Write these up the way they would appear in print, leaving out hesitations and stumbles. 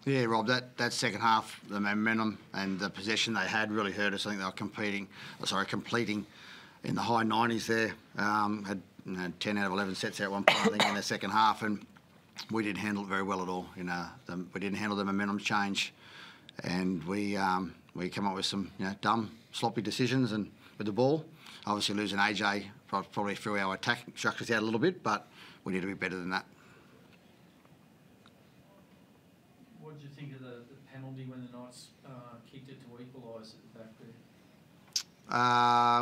Yeah, Rob, that second half, the momentum and the possession they had really hurt us. I think they were completing in the high 90s there. Had 10 out of 11 sets there at one point, I think, in the second half, and we didn't handle it very well at all. We didn't handle the momentum change, and we come up with some dumb, sloppy decisions and with the ball. Obviously, losing AJ probably threw our attack structures out a little bit, but we need to be better than that. What did you think of the penalty when the Knights kicked it to equalise at the back there?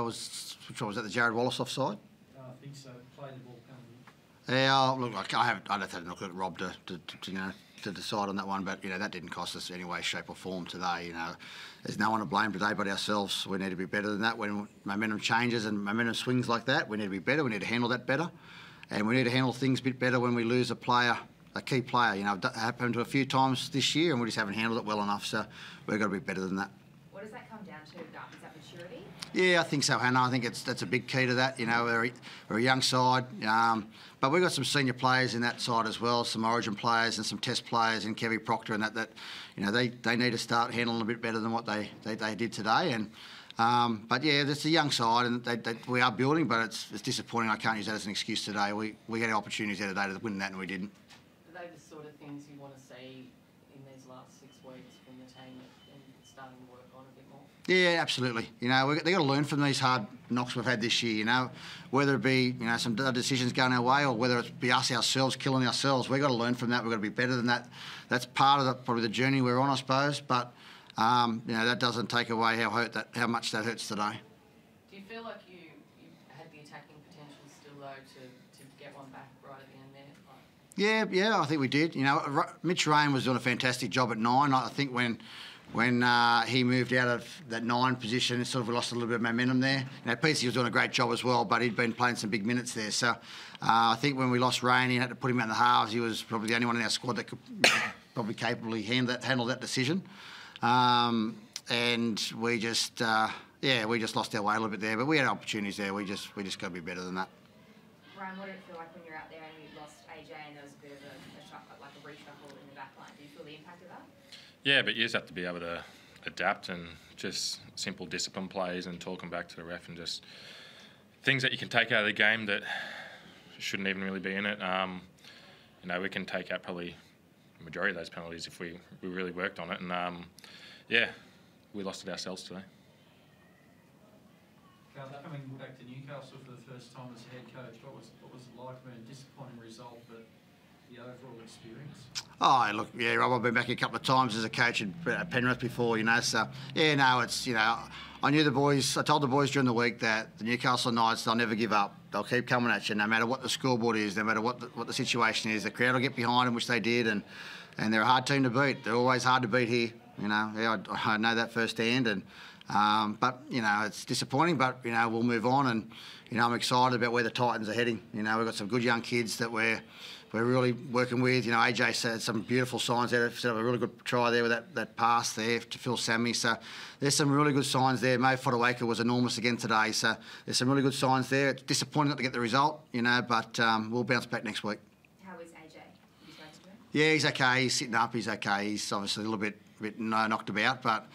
Which one was that? The Jared Wallace offside? I think so. Play the ball penalty. Yeah, look, I'd have to look at Rob to decide on that one, but that didn't cost us in any way, shape, or form today. There's no one to blame today but ourselves. We need to be better than that. When momentum changes and momentum swings like that, we need to be better. We need to handle that better, and we need to handle things a bit better when we lose a key player. It happened a few times this year, and we just haven't handled it well enough. So we've got to be better than that. What does that come down to, Garth? Is that maturity? Yeah, I think so, Hannah. I think that's a big key to that. We're a young side, but we've got some senior players in that side as well, some Origin players and some Test players, and Kevy Proctor and that they need to start handling a bit better than what they did today. And but yeah, it's a young side, and we are building, but it's disappointing. I can't use that as an excuse today. We had opportunities there today to win that, and we didn't. Are they the sort of things you want to see in these last 6 weeks from the team and starting to work on a bit more? Yeah, absolutely. They've got to learn from these hard knocks we've had this year. Whether it be some decisions going our way, or whether it be us ourselves killing ourselves, we've got to learn from that. We've got to be better than that. That's part of probably the journey we're on, I suppose. But that doesn't take away how much that hurts today. Do you feel like you had the attacking potential still though to get one back right at the end there? Yeah, I think we did. Mitch Rain was doing a fantastic job at 9. I think when he moved out of that 9 position, we lost a little bit of momentum there. Peacey was doing a great job as well, but he'd been playing some big minutes there. So I think when we lost Rain, he had to put him out in the halves. He was probably the only one in our squad that could probably capably handle that decision. And we just lost our way a little bit there. But we had opportunities there. We just got to be better than that. Ryan, what did it feel like when you're out there and you lost AJ and there was a bit of a reshuffle in the back line? Do you feel the impact of that? Yeah, but you just have to be able to adapt and just simple discipline plays and talking back to the ref and just things that you can take out of the game that shouldn't even really be in it. We can take out probably the majority of those penalties if we really worked on it. And, we lost it ourselves today. Garth, coming back to Newcastle for the first time as head coach, what was it like? I mean, a disappointing result, but the overall experience? Oh, look, yeah, Rob, I've been back a couple of times as a coach at Penrith before, so, I knew the boys, I told the boys during the week that the Newcastle Knights, they'll never give up. They'll keep coming at you no matter what the scoreboard is, no matter what the situation is. The crowd will get behind them, which they did, and they're a hard team to beat. They're always hard to beat here, I know that firsthand, and but it's disappointing, but we'll move on, and I'm excited about where the Titans are heading. We've got some good young kids that we're really working with. AJ said some beautiful signs there. Set up a really good try there with that pass there to Phil Sammy. So there's some really good signs there. Mo Fodawaker was enormous again today. So there's some really good signs there. It's disappointing not to get the result, but we'll bounce back next week. How is AJ? Have you spoken to him? Yeah, he's okay. He's sitting up. He's okay. He's obviously a little bit knocked about, but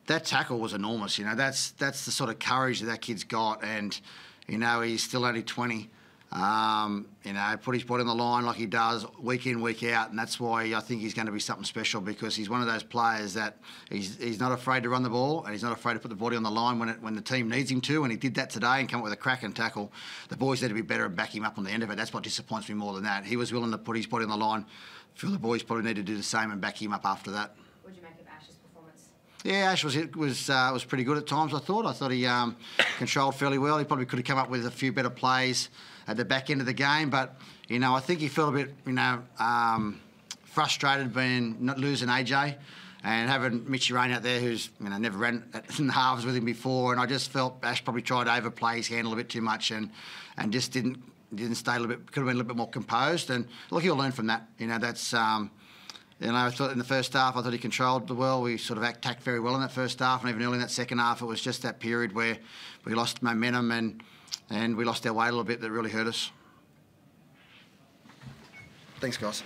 that tackle was enormous. That's the sort of courage that kid's got, and he's still only 20. Put his body on the line like he does week in, week out, and that's why I think he's going to be something special, because he's one of those players that he's not afraid to run the ball, and he's not afraid to put the body on the line when the team needs him to, and he did that today and come up with a cracking tackle. The boys need to be better and back him up on the end of it. That's what disappoints me more than that. He was willing to put his body on the line. I feel the boys probably need to do the same and back him up after that. What did you make of Ash's performance? Yeah, Ash was pretty good at times, I thought. I thought he controlled fairly well. He probably could have come up with a few better plays at the back end of the game, but I think he felt a bit frustrated not losing AJ and having Mitchy Rain out there, who's never ran in the halves with him before, and I just felt Ash probably tried to overplay his handle a bit too much and just didn't stay a little bit. Could have been a little bit more composed, and look, he'll learn from that. That's. I thought in the first half, I thought he controlled the well. We sort of attacked very well in that first half, and even early in that second half, it was just that period where we lost momentum and we lost our way a little bit that really hurt us. Thanks, guys.